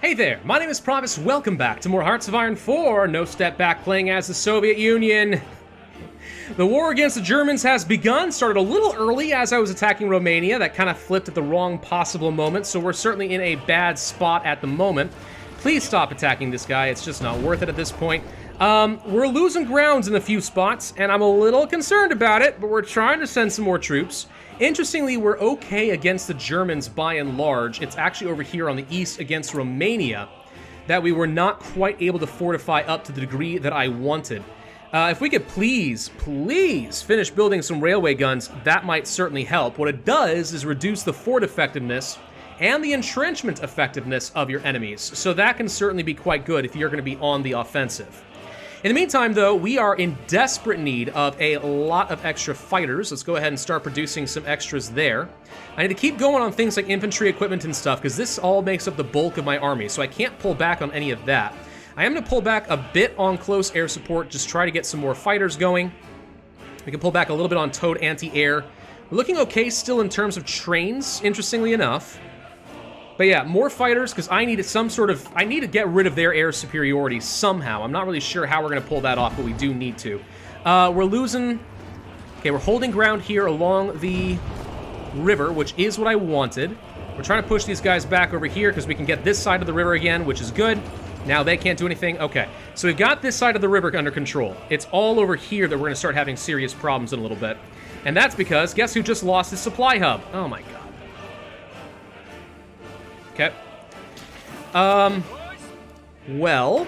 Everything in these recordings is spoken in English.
Hey there, my name is Pravus. Welcome back to more Hearts of Iron 4. No step back, playing as the Soviet Union. The war against the Germans has begun. Started a little early as I was attacking Romania. That kind of flipped at the wrong possible moment, so we're certainly in a bad spot at the moment. Please stop attacking this guy. It's just not worth it at this point. We're losing grounds in a few spots, and I'm a little concerned about it, but we're trying to send some more troops. Interestingly, we're okay against the Germans by and large. It's actually over here on the east against Romania that we were not quite able to fortify up to the degree that I wanted. If we could please finish building some railway guns, that might certainly help. What it does is reduce the fort effectiveness and the entrenchment effectiveness of your enemies. So that can certainly be quite good if you're going to be on the offensive. In the meantime, though, we are in desperate need of a lot of extra fighters. Let's go ahead and start producing some extras there. I need to keep going on things like infantry equipment and stuff, because this all makes up the bulk of my army, so I can't pull back on any of that. I am going to pull back a bit on close air support, just try to get some more fighters going. We can pull back a little bit on towed anti-air. We're looking okay still in terms of trains, interestingly enough. But yeah, more fighters, because I need to get rid of their air superiority somehow. I'm not really sure how we're going to pull that off, but we do need to. We're losing... Okay, we're holding ground here along the river, which is what I wanted. We're trying to push these guys back over here, because we can get this side of the river again, which is good. Now they can't do anything. Okay, so we've got this side of the river under control. It's all over here that we're going to start having serious problems in a little bit. And that's because, guess who just lost his supply hub? Oh my god. Okay. Well,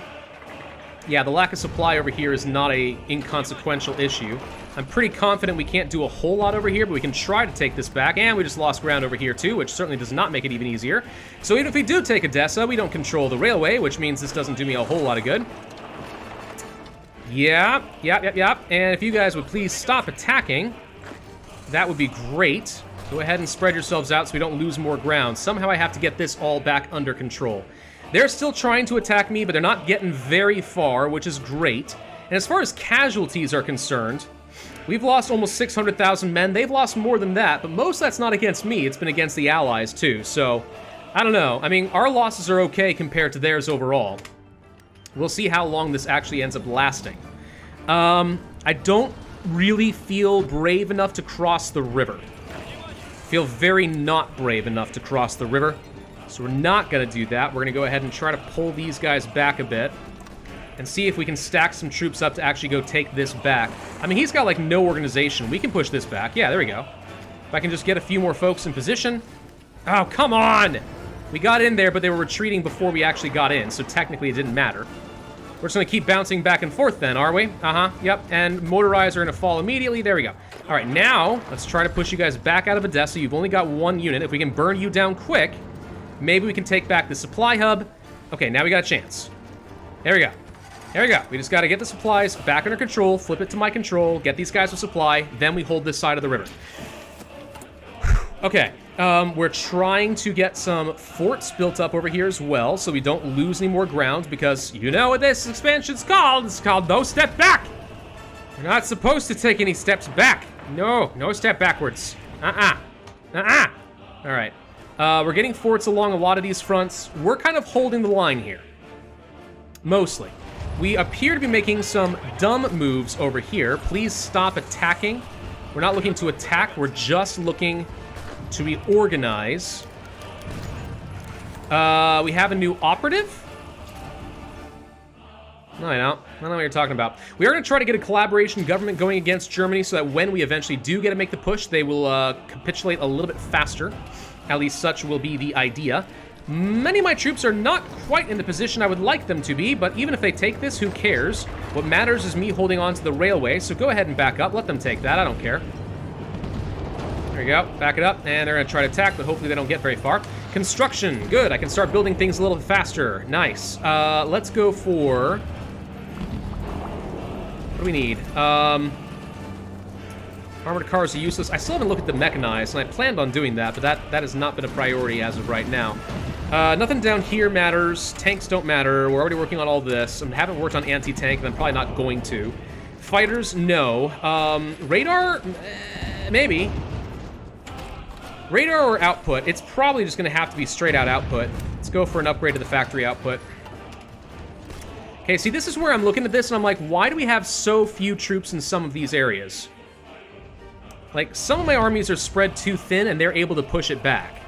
yeah, the lack of supply over here is not a inconsequential issue. I'm pretty confident we can't do a whole lot over here, but we can try to take this back, and we just lost ground over here too, which certainly does not make it even easier. So even if we do take Odessa, we don't control the railway, which means this doesn't do me a whole lot of good. Yeah. And if you guys would please stop attacking, that would be great. Go ahead and spread yourselves out so we don't lose more ground. Somehow I have to get this all back under control. They're still trying to attack me, but they're not getting very far, which is great. And as far as casualties are concerned, we've lost almost 600,000 men. They've lost more than that, but most of that's not against me. It's been against the Allies, too. So, I don't know. I mean, our losses are okay compared to theirs overall. We'll see how long this actually ends up lasting. I don't really feel brave enough to cross the river. Feel very not brave enough to cross the river, so we're not going to do that. We're going to go ahead and try to pull these guys back a bit and see if we can stack some troops up to actually go take this back. I mean, he's got like no organization. We can push this back. Yeah, there we go. If I can just get a few more folks in position. Oh, come on! We got in there, but they were retreating before we actually got in, so technically it didn't matter. We're just going to keep bouncing back and forth then, are we? Yep, and motorized are going to fall immediately. There we go. All right, now let's try to push you guys back out of Odessa. You've only got one unit. If we can burn you down quick, maybe we can take back the supply hub. Okay, now we got a chance. There we go. There we go. We just got to get the supplies back under control, flip it to my control, get these guys with supply, then we hold this side of the river. Okay, we're trying to get some forts built up over here as well, so we don't lose any more ground, because you know what this expansion's called. It's called No Step Back. We're not supposed to take any steps back. No step backwards. All right. We're getting forts along a lot of these fronts. We're kind of holding the line here. Mostly. We appear to be making some dumb moves over here. Please stop attacking. We're not looking to attack. We're just looking to reorganize. We have a new operative? No, I don't know what you're talking about. We are going to try to get a collaboration government going against Germany so that when we eventually do get to make the push, they will capitulate a little bit faster. At least such will be the idea. Many of my troops are not quite in the position I would like them to be, but even if they take this, who cares? What matters is me holding on to the railway, so go ahead and back up. Let them take that. I don't care. There you go. Back it up, and they're going to try to attack, but hopefully they don't get very far. Construction. Good. I can start building things a little faster. Nice. Let's go for... What do we need? Armored cars are useless. I still haven't looked at the mechanized, and I planned on doing that, but that has not been a priority as of right now. Nothing down here matters. Tanks don't matter. We're already working on all this. I haven't worked on anti-tank, and I'm probably not going to. Fighters, no. Radar, maybe. Radar or output, it's probably just going to have to be straight out output. It's go for an upgrade to the factory output. Okay, see, this is where I'm looking at this, and I'm like, why do we have so few troops in some of these areas? Like, some of my armies are spread too thin, and they're able to push it back.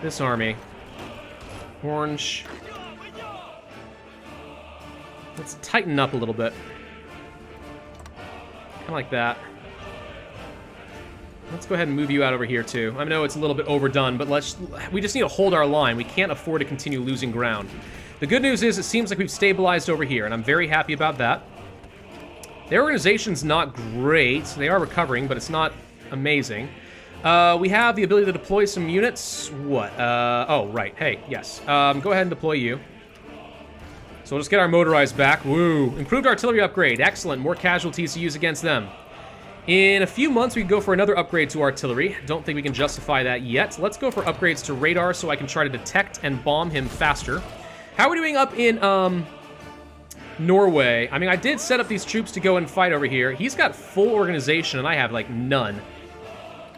This army. Orange. Let's tighten up a little bit. Kind of like that. Let's go ahead and move you out over here, too. I know it's a little bit overdone, but we just need to hold our line. We can't afford to continue losing ground. The good news is it seems like we've stabilized over here, and I'm very happy about that. Their organization's not great. They are recovering, but it's not amazing. We have the ability to deploy some units. What? Oh, right. Hey, yes. Go ahead and deploy you. So we'll just get our motorized back. Woo. Improved artillery upgrade. Excellent. More casualties to use against them. In a few months, we can go for another upgrade to artillery. Don't think we can justify that yet. Let's go for upgrades to radar so I can try to detect and bomb him faster. How are we doing up in, Norway? I mean, I did set up these troops to go and fight over here. He's got full organization, and I have, like, none.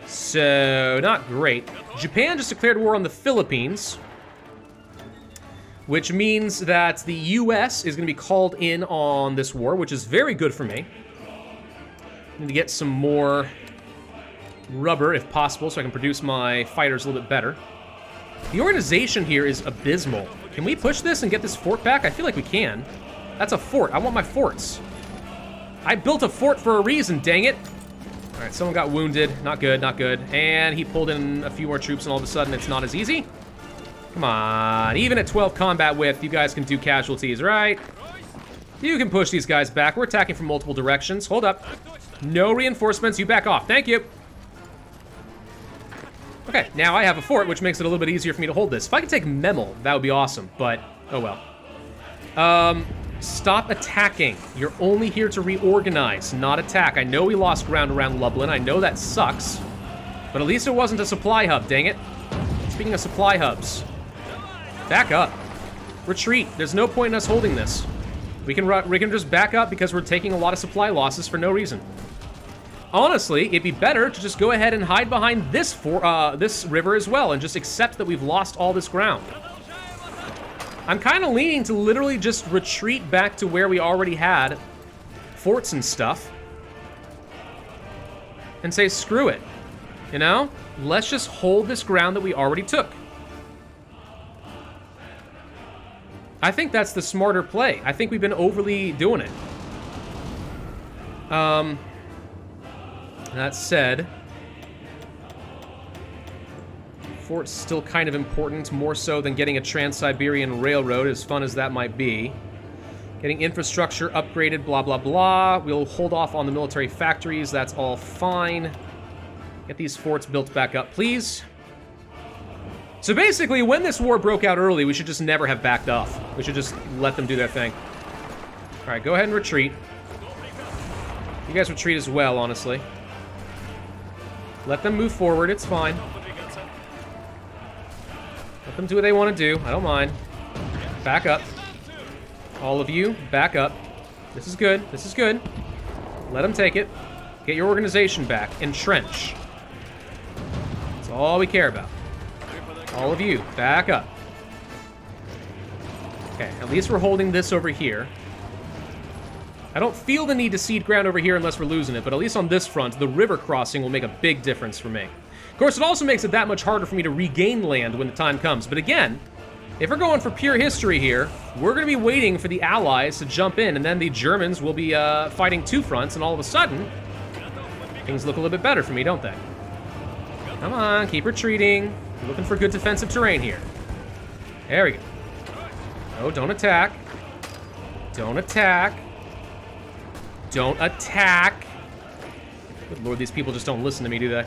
So, not great. Japan just declared war on the Philippines, which means that the US is going to be called in on this war, which is very good for me. Need to get some more rubber, if possible, so I can produce my fighters a little bit better. The organization here is abysmal. Can we push this and get this fort back? I feel like we can. That's a fort. I want my forts. I built a fort for a reason, dang it. All right, someone got wounded. Not good, not good. And he pulled in a few more troops, and all of a sudden it's not as easy. Come on. Even at 12 combat width, you guys can do casualties, right? You can push these guys back. We're attacking from multiple directions. Hold up. No reinforcements. You back off. Thank you. Okay, now I have a fort, which makes it a little bit easier for me to hold this. If I could take Memel, that would be awesome, but oh well. Stop attacking. You're only here to reorganize, not attack. I know we lost ground around Lublin. I know that sucks, but at least it wasn't a supply hub, dang it. Speaking of supply hubs, back up. Retreat. There's no point in us holding this. We can just back up because we're taking a lot of supply losses for no reason. Honestly, it'd be better to just go ahead and hide behind this river as well and just accept that we've lost all this ground. I'm kind of leaning to literally just retreat back to where we already had forts and stuff and say, screw it, you know? Let's just hold this ground that we already took. I think that's the smarter play. I think we've been overly doing it. That said, fort's still kind of important, more so than getting a Trans-Siberian Railroad, as fun as that might be. Getting infrastructure upgraded, blah, blah, blah. We'll hold off on the military factories. That's all fine. Get these forts built back up, please. So basically, when this war broke out early, we should just never have backed off. We should just let them do their thing. All right, go ahead and retreat. You guys retreat as well, honestly. Let them move forward, it's fine. Let them do what they want to do, I don't mind. Back up. All of you, back up. This is good, this is good. Let them take it. Get your organization back. Entrench. That's all we care about. All of you, back up. Okay, at least we're holding this over here. I don't feel the need to cede ground over here unless we're losing it, but at least on this front, the river crossing will make a big difference for me. Of course, it also makes it that much harder for me to regain land when the time comes. But again, if we're going for pure history here, we're going to be waiting for the Allies to jump in, and then the Germans will be fighting two fronts, and all of a sudden, things look a little bit better for me, don't they? Come on, keep retreating. We're looking for good defensive terrain here. There we go. No, don't attack. Don't attack. Don't attack. Good lord, these people just don't listen to me, do they?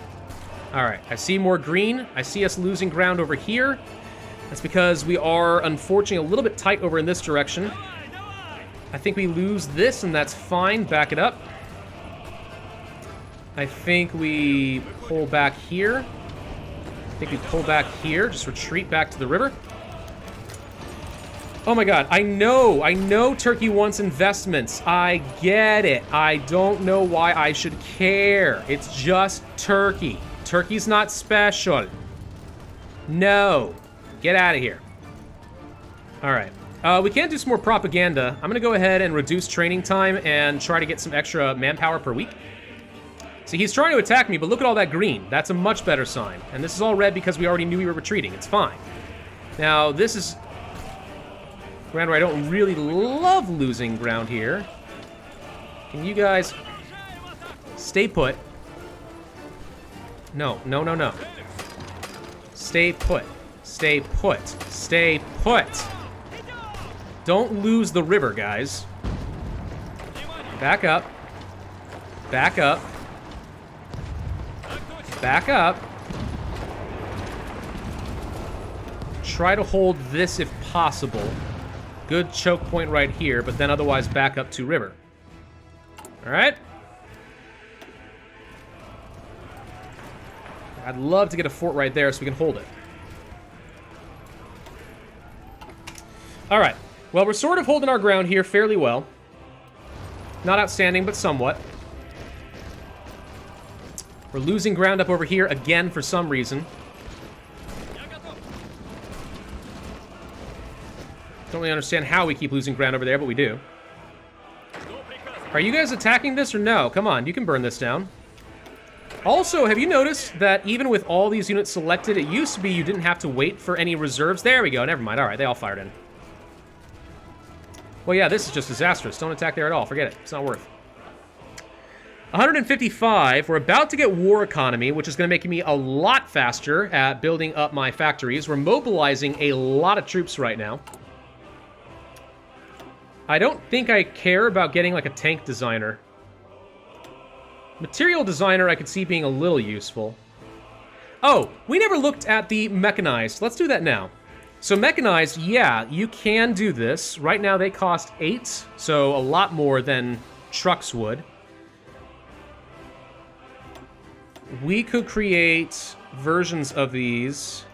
Alright, I see more green. I see us losing ground over here. That's because we are, unfortunately, a little bit tight over in this direction. I think we lose this, and that's fine. Back it up. I think we pull back here. I think we pull back here. Just retreat back to the river. Oh my god, I know Turkey wants investments. I get it. I don't know why I should care. It's just Turkey. Turkey's not special. No. Get out of here. All right. We can't do some more propaganda. I'm going to go ahead and reduce training time and try to get some extra manpower per week. See, he's trying to attack me, but look at all that green. That's a much better sign. And this is all red because we already knew we were retreating. It's fine. Now, this is ground where I don't really love losing ground here. Can you guys stay put? No, no, no, no. Stay put. Stay put. Stay put. Don't lose the river, guys. Back up. Back up. Back up. Try to hold this if possible. Good choke point right here, but then otherwise back up to river. Alright? I'd love to get a fort right there so we can hold it. Alright. Well, we're sort of holding our ground here fairly well. Not outstanding, but somewhat. We're losing ground up over here again for some reason. Don't really understand how we keep losing ground over there, but we do. Are you guys attacking this or no? Come on, you can burn this down. Also, have you noticed that even with all these units selected, it used to be you didn't have to wait for any reserves? There we go, never mind. All right, they all fired in. Well, yeah, this is just disastrous. Don't attack there at all. Forget it. It's not worth. 155. We're about to get war economy, which is going to make me a lot faster at building up my factories. We're mobilizing a lot of troops right now. I don't think I care about getting like a tank designer. Material designer I could see being a little useful. Oh, we never looked at the mechanized. Let's do that now. So mechanized, yeah, you can do this. Right now they cost 8, so a lot more than trucks would. We could create versions of these.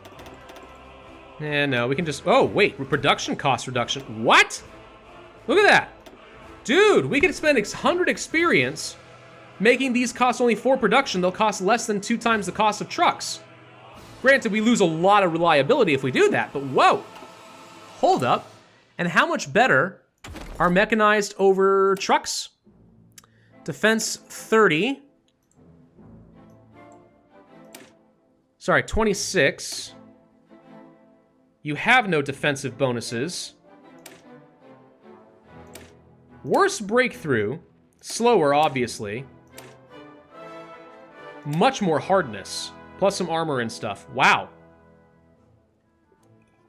No, we can just... Oh, wait, production cost reduction. What? Look at that. Dude, we could spend 100 experience making these cost only 4 production. They'll cost less than 2 times the cost of trucks. Granted, we lose a lot of reliability if we do that, but whoa. Hold up. And how much better are mechanized over trucks? Defense 30. Sorry, 26. You have no defensive bonuses. Worse breakthrough. Slower, obviously. Much more hardness. Plus some armor and stuff. Wow.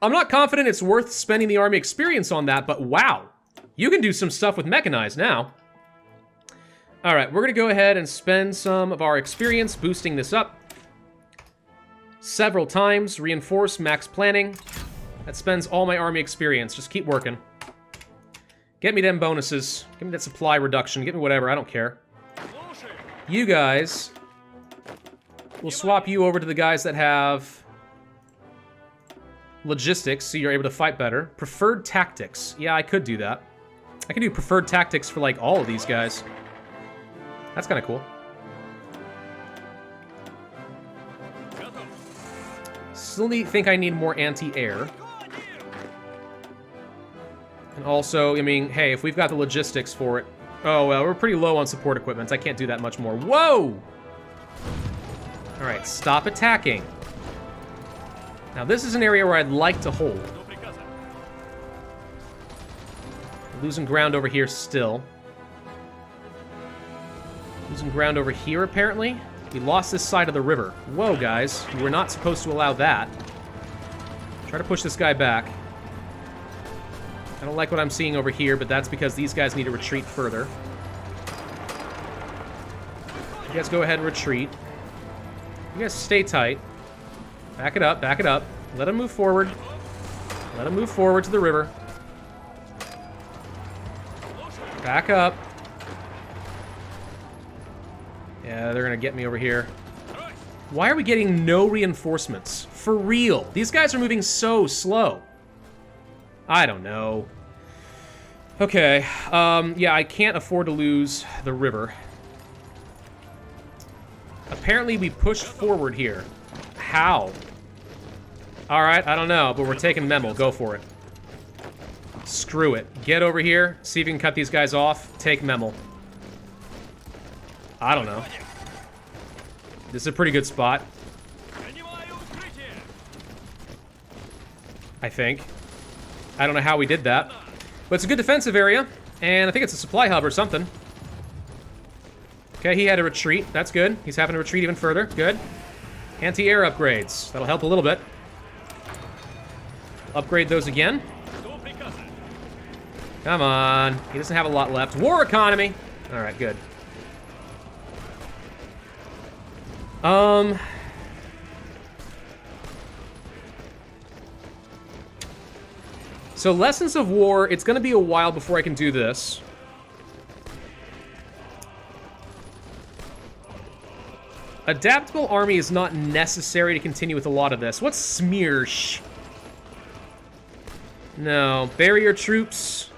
I'm not confident it's worth spending the army experience on that, but wow. You can do some stuff with mechanized now. Alright, we're going to go ahead and spend some of our experience boosting this up. Several times. Reinforce, max planning. That spends all my army experience. Just keep working. Get me them bonuses. Give me that supply reduction. Give me whatever. I don't care. You guys... We'll swap you over to the guys that have logistics, so you're able to fight better. Preferred tactics. Yeah, I could do that. I can do preferred tactics for, like, all of these guys. That's kind of cool. Still think I need more anti-air. And also, I mean, hey, if we've got the logistics for it... Oh, well, we're pretty low on support equipment. I can't do that much more. Whoa! Alright, stop attacking. Now, this is an area where I'd like to hold. Losing ground over here still. Losing ground over here, apparently. We lost this side of the river. Whoa, guys. You were not supposed to allow that. Try to push this guy back. I don't like what I'm seeing over here, but that's because these guys need to retreat further. You guys go ahead and retreat. You guys stay tight. Back it up, back it up. Let him move forward. Let him move forward to the river. Back up. Yeah, they're gonna get me over here. Why are we getting no reinforcements? For real. These guys are moving so slow. I don't know. Okay, yeah, I can't afford to lose the river. Apparently we pushed forward here. How? Alright, I don't know, but we're taking Memel. Go for it. Screw it. Get over here, see if you can cut these guys off. Take Memel. I don't know. This is a pretty good spot. I think. I don't know how we did that. But it's a good defensive area, and I think it's a supply hub or something. Okay, he had to retreat. That's good. He's having to retreat even further. Good. Anti-air upgrades. That'll help a little bit. Upgrade those again. Come on. He doesn't have a lot left. War economy. All right, good. So Lessons of War, it's going to be a while before I can do this. Adaptable army is not necessary to continue with a lot of this. What's Smearsh? No. Barrier troops.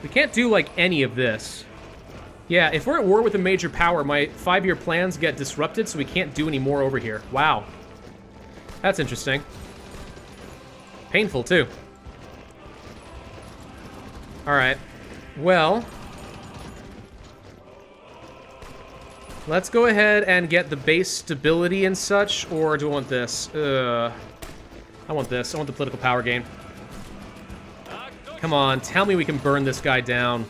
We can't do, like, any of this. Yeah, if we're at war with a major power, my 5-year plans get disrupted, so we can't do any more over here. Wow. That's interesting. Painful, too. Alright. Well, let's go ahead and get the base stability and such, or do I want this? I want this. I want the political power gain. Come on, tell me we can burn this guy down.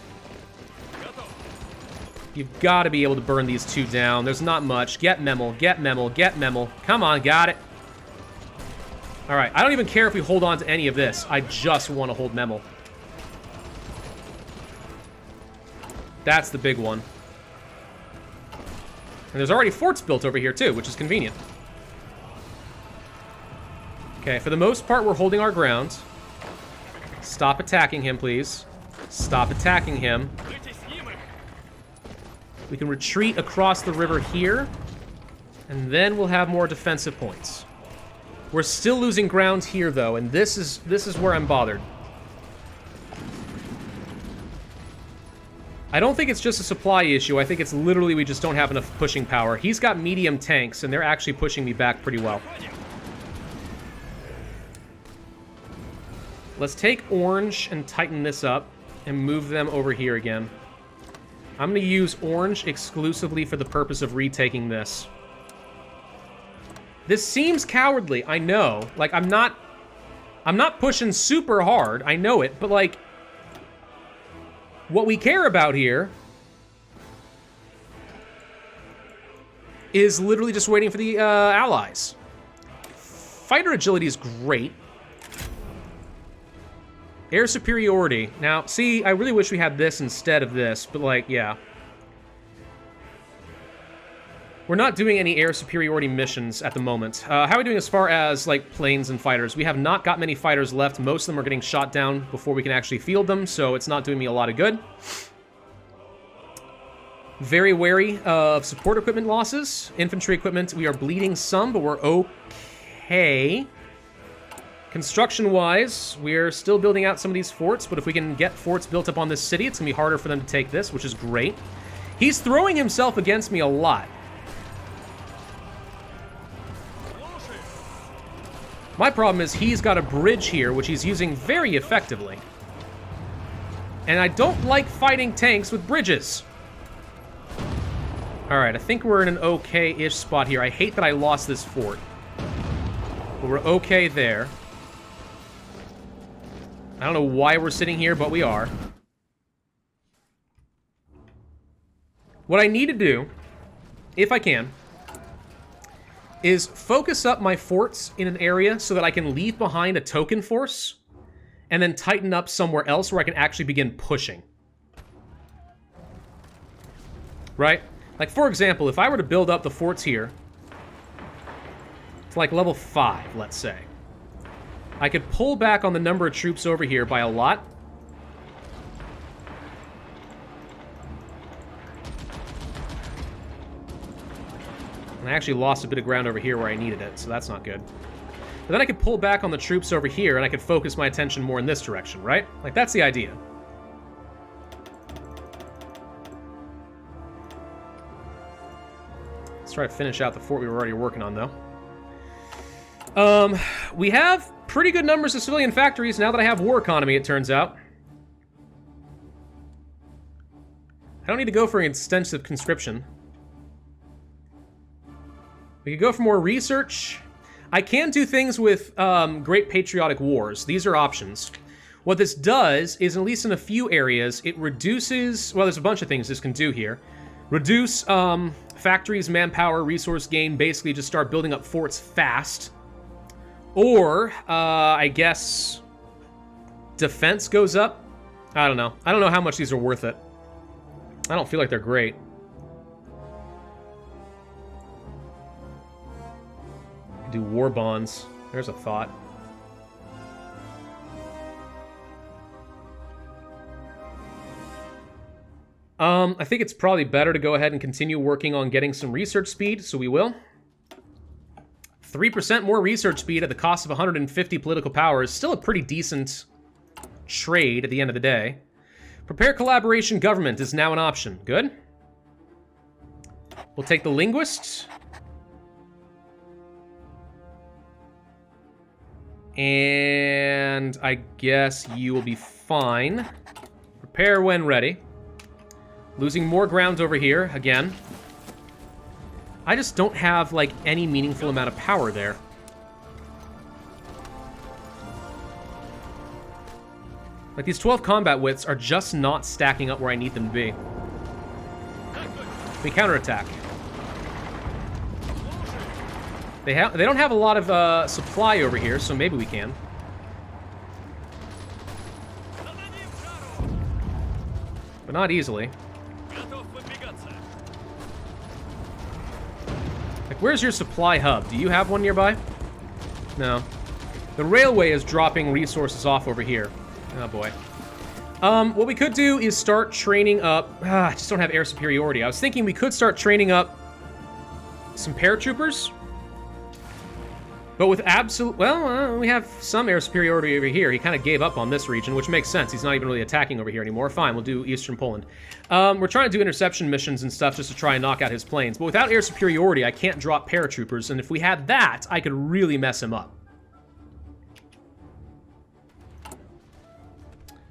You've got to be able to burn these two down. There's not much. Get Memel, get Memel, get Memel. Come on, got it. All right, I don't even care if we hold on to any of this. I just want to hold Memel. That's the big one. And there's already forts built over here, too, which is convenient. Okay, for the most part, we're holding our ground. Stop attacking him, please. Stop attacking him. We can retreat across the river here, and then we'll have more defensive points. We're still losing ground here, though, and this is where I'm bothered. I don't think it's just a supply issue. I think it's literally we just don't have enough pushing power. He's got medium tanks, and they're actually pushing me back pretty well. Let's take orange and tighten this up and move them over here again. I'm going to use orange exclusively for the purpose of retaking this. This seems cowardly, I know. Like, I'm not pushing super hard, I know it, but like, what we care about here is literally just waiting for the allies. Fighter agility is great. Air superiority. Now, see, I really wish we had this instead of this, but like, yeah. We're not doing any air superiority missions at the moment. How are we doing as far as, like, planes and fighters? We have not got many fighters left. Most of them are getting shot down before we can actually field them, so it's not doing me a lot of good. Very wary of support equipment losses. Infantry equipment, we are bleeding some, but we're okay. Construction-wise, we're still building out some of these forts, but if we can get forts built up on this city, it's going to be harder for them to take this, which is great. He's throwing himself against me a lot. My problem is he's got a bridge here, which he's using very effectively. And I don't like fighting tanks with bridges. Alright, I think we're in an okay-ish spot here. I hate that I lost this fort. But we're okay there. I don't know why we're sitting here, but we are. What I need to do, if I can, is focus up my forts in an area so that I can leave behind a token force and then tighten up somewhere else where I can actually begin pushing. Right? Like, for example, if I were to build up the forts here to, like, level 5, let's say, I could pull back on the number of troops over here by a lot. And I actually lost a bit of ground over here where I needed it, so that's not good. But then I could pull back on the troops over here, and I could focus my attention more in this direction, right? Like, that's the idea. Let's try to finish out the fort we were already working on, though. We have pretty good numbers of civilian factories now that I have war economy, it turns out. I don't need to go for an extensive conscription. We could go for more research. I can do things with Great Patriotic Wars. These are options. What this does is, at least in a few areas, it reduces... Well, there's a bunch of things this can do here. Reduce factories, manpower, resource gain, basically just start building up forts fast. Or, I guess, defense goes up? I don't know. I don't know how much these are worth it. I don't feel like they're great. Do war bonds. There's a thought. I think it's probably better to go ahead and continue working on getting some research speed, so we will. 3% more research speed at the cost of 150 political power is still a pretty decent trade at the end of the day. Prepare collaboration government is now an option. Good. We'll take the linguist. And I guess you will be fine. Prepare when ready. Losing more ground over here, again. I just don't have, like, any meaningful amount of power there. Like, these 12 combat widths are just not stacking up where I need them to be. We counterattack. They don't have a lot of supply over here, so maybe we can. But not easily. Like, where's your supply hub? Do you have one nearby? No. The railway is dropping resources off over here. Oh boy. What we could do is start training up... I just don't have air superiority. I was thinking we could start training up some paratroopers. But with absolute... Well, we have some air superiority over here. He kind of gave up on this region, which makes sense. He's not even really attacking over here anymore. Fine, we'll do Eastern Poland. We're trying to do interception missions and stuff just to try and knock out his planes. But without air superiority, I can't drop paratroopers. And if we had that, I could really mess him up.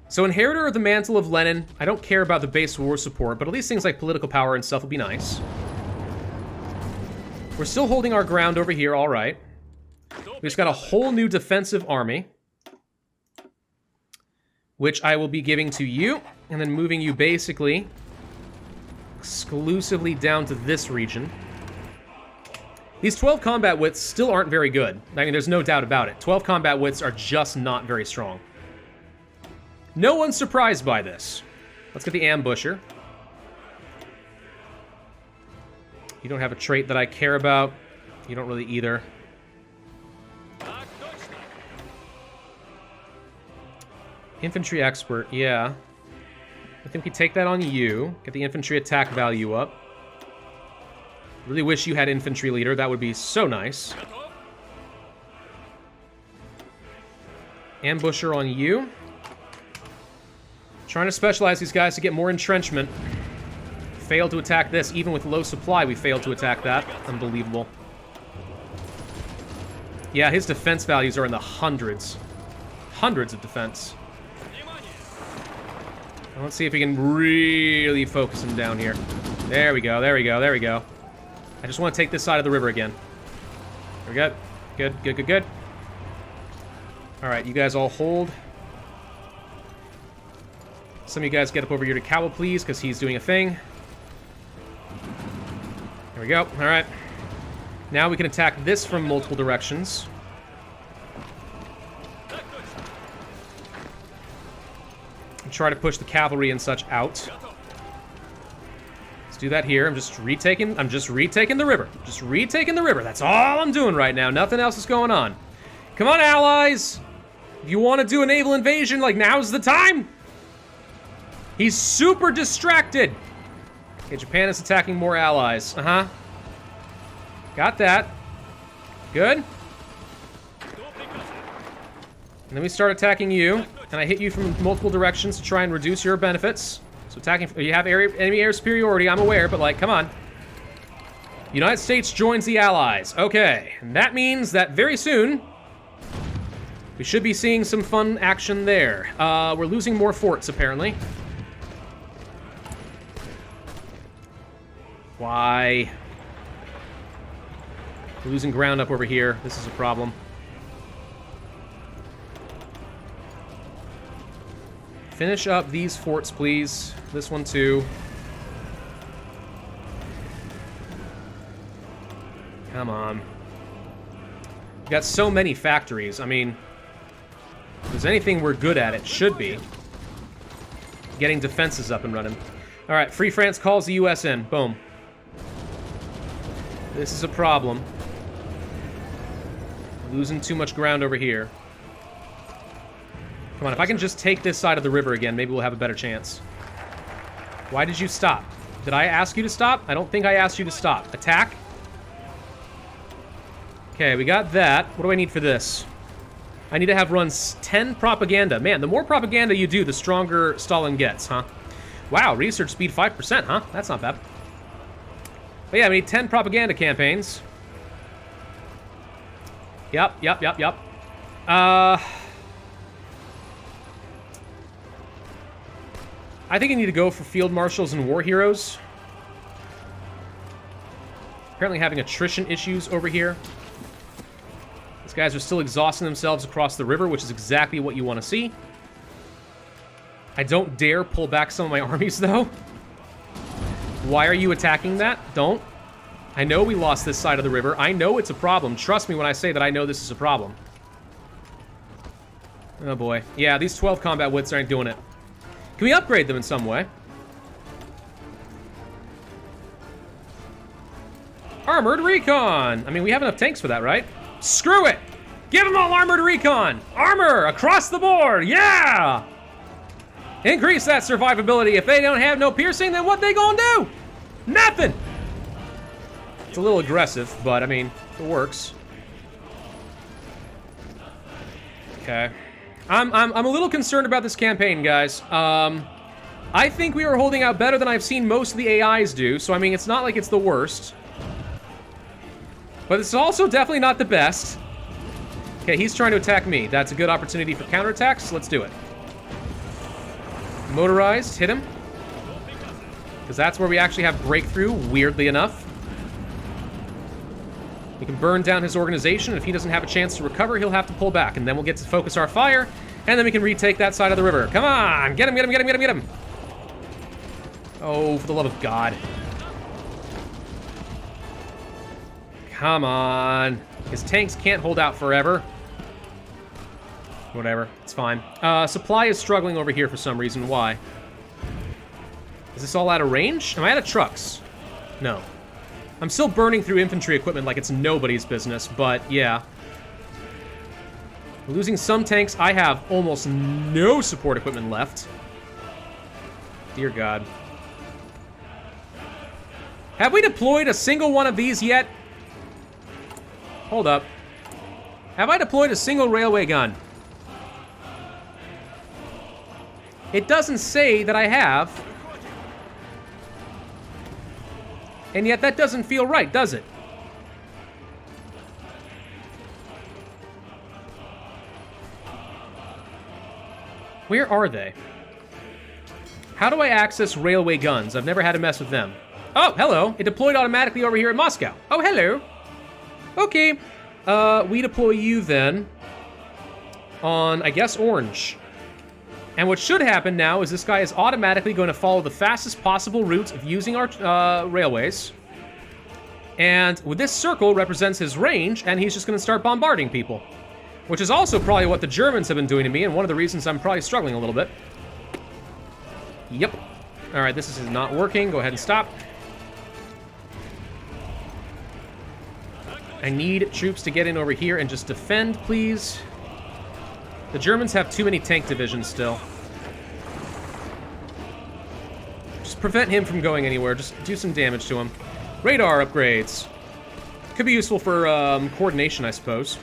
So Inheritor of the Mantle of Lenin. I don't care about the base war support, but at least things like political power and stuff will be nice. We're still holding our ground over here, all right. We just got a whole new defensive army, which I will be giving to you, and then moving you basically exclusively down to this region. These 12 combat widths still aren't very good. I mean, there's no doubt about it. 12 combat widths are just not very strong. No one's surprised by this. Let's get the ambusher. You don't have a trait that I care about. You don't really either. Infantry expert, yeah. I think we take that on you. Get the infantry attack value up. Really wish you had infantry leader. That would be so nice. Ambusher on you. Trying to specialize these guys to get more entrenchment. Failed to attack this. Even with low supply, we failed to attack that. Unbelievable. Yeah, his defense values are in the hundreds. Hundreds of defense. Let's see if we can really focus him down here. There we go, there we go, there we go. I just want to take this side of the river again. There we go. Good, good, good, good. Alright, you guys all hold. Some of you guys get up over here to Cowell, please, because he's doing a thing. There we go. Alright. Now we can attack this from multiple directions. Try to push the cavalry and such out. Let's do that here. I'm just retaking the river. Just retaking the river. That's all I'm doing right now. Nothing else is going on. Come on, allies. If you want to do a naval invasion, like, now's the time. He's super distracted. Okay, Japan is attacking more allies. Got that. Good. And then we start attacking you, and I hit you from multiple directions to try and reduce your benefits. So attacking, you have enemy air superiority, I'm aware, but like, come on. United States joins the Allies. Okay, and that means that very soon, we should be seeing some fun action there. We're losing more forts, apparently. Why? We're losing ground up over here. This is a problem. Finish up these forts, please. This one, too. Come on. We've got so many factories. I mean, if there's anything we're good at, it should be getting defenses up and running. All right, Free France calls the U.S. in. Boom. This is a problem. Losing too much ground over here. Come on, if I can just take this side of the river again, maybe we'll have a better chance. Why did you stop? Did I ask you to stop? I don't think I asked you to stop. Attack. Okay, we got that. What do I need for this? I need to have run 10 propaganda. Man, the more propaganda you do, the stronger Stalin gets, huh? Wow, research speed 5%, huh? That's not bad. But yeah, we need 10 propaganda campaigns. Yep. I think I need to go for field marshals and war heroes. Apparently having attrition issues over here. These guys are still exhausting themselves across the river, which is exactly what you want to see. I don't dare pull back some of my armies, though. Why are you attacking that? Don't. I know we lost this side of the river. I know it's a problem. Trust me when I say that I know this is a problem. Oh, boy. Yeah, these 12 combat wits aren't doing it. Can we upgrade them in some way? Armored recon! I mean, we have enough tanks for that, right? Screw it! Give them all armored recon! Armor across the board! Yeah! Increase that survivability. If they don't have no piercing, then what they gonna do? Nothing! It's a little aggressive, but I mean, it works. Okay. I'm a little concerned about this campaign, guys. I think we are holding out better than I've seen most of the AIs do, so I mean, it's not like it's the worst. But it's also definitely not the best. Okay, he's trying to attack me. That's a good opportunity for counterattacks. Let's do it. Motorized, hit him. Because that's where we actually have breakthrough, weirdly enough. We can burn down his organization, and if he doesn't have a chance to recover, he'll have to pull back, and then we'll get to focus our fire, and then we can retake that side of the river. Come on! Get him, get him, get him, get him, get him! Oh, for the love of God. Come on. His tanks can't hold out forever. Whatever, it's fine. Supply is struggling over here for some reason. Why? Is this all out of range? Am I out of trucks? No. I'm still burning through infantry equipment like it's nobody's business, but yeah. We're losing some tanks. I have almost no support equipment left. Dear God. Have we deployed a single one of these yet? Hold up. Have I deployed a single railway gun? It doesn't say that I have. And yet that doesn't feel right, does it? Where are they? How do I access railway guns? I've never had to mess with them. Oh, hello. It deployed automatically over here in Moscow. Oh, hello. Okay. We deploy you then on, I guess, orange. And what should happen now is this guy is automatically going to follow the fastest possible route of using our railways. And with this circle represents his range, and he's just going to start bombarding people. Which is also probably what the Germans have been doing to me, and one of the reasons I'm probably struggling a little bit. Yep. Alright, this is not working. Go ahead and stop. I need troops to get in over here and just defend, please. The Germans have too many tank divisions still. Just prevent him from going anywhere. Just do some damage to him. Radar upgrades. Could be useful for coordination, I suppose.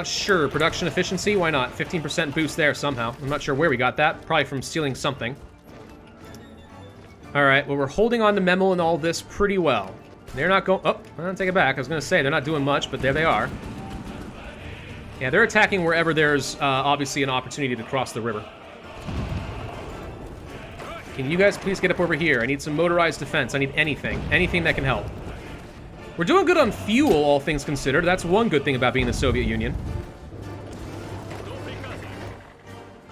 Sure. Production efficiency, why not? 15% boost there somehow. I'm not sure where we got that. Probably from stealing something. Alright, well, we're holding on to Memel and all this pretty well. They're not going... Oh, I'll take it back. I was going to say, they're not doing much, but there they are. Yeah, they're attacking wherever there's, obviously, an opportunity to cross the river. Can you guys please get up over here? I need some motorized defense. I need anything. Anything that can help. We're doing good on fuel, all things considered. That's one good thing about being the Soviet Union.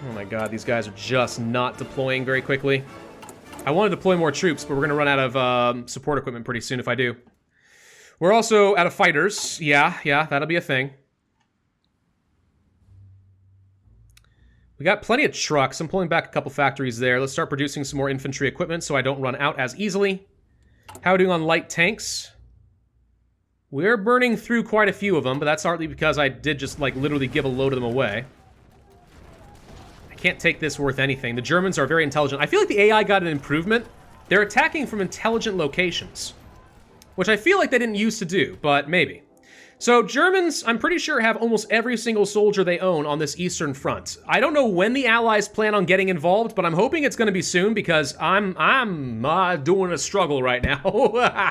Oh my god, these guys are just not deploying very quickly. I want to deploy more troops, but we're going to run out of support equipment pretty soon if I do. We're also out of fighters. Yeah, that'll be a thing. We got plenty of trucks. I'm pulling back a couple factories there. Let's start producing some more infantry equipment so I don't run out as easily. How are we doing on light tanks? We're burning through quite a few of them, but that's partly because I did just, like, literally give a load of them away. I can't take this worth anything. The Germans are very intelligent. I feel like the AI got an improvement. They're attacking from intelligent locations, which I feel like they didn't used to do, but maybe. So Germans, I'm pretty sure, have almost every single soldier they own on this Eastern Front. I don't know when the Allies plan on getting involved, but I'm hoping it's going to be soon because I'm doing a struggle right now.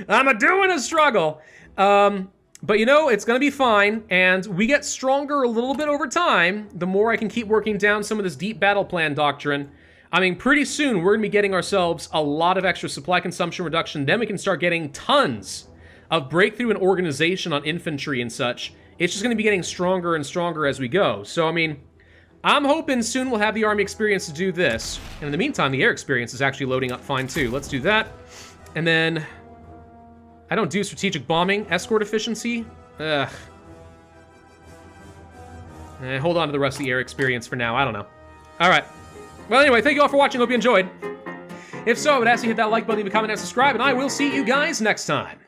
I'm doing a struggle. But you know, it's going to be fine, and we get stronger a little bit over time, the more I can keep working down some of this deep battle plan doctrine. I mean, pretty soon we're going to be getting ourselves a lot of extra supply consumption reduction, then we can start getting tons of breakthrough and organization on infantry and such. It's just going to be getting stronger and stronger as we go. So, I mean, I'm hoping soon we'll have the army experience to do this. And in the meantime, the air experience is actually loading up fine too. Let's do that. And then... I don't do strategic bombing. Escort efficiency? Ugh. Hold on to the rest of the air experience for now. I don't know. Alright. Well, anyway, thank you all for watching. Hope you enjoyed. If so, I would ask you to hit that like button, leave a comment, and subscribe, and I will see you guys next time.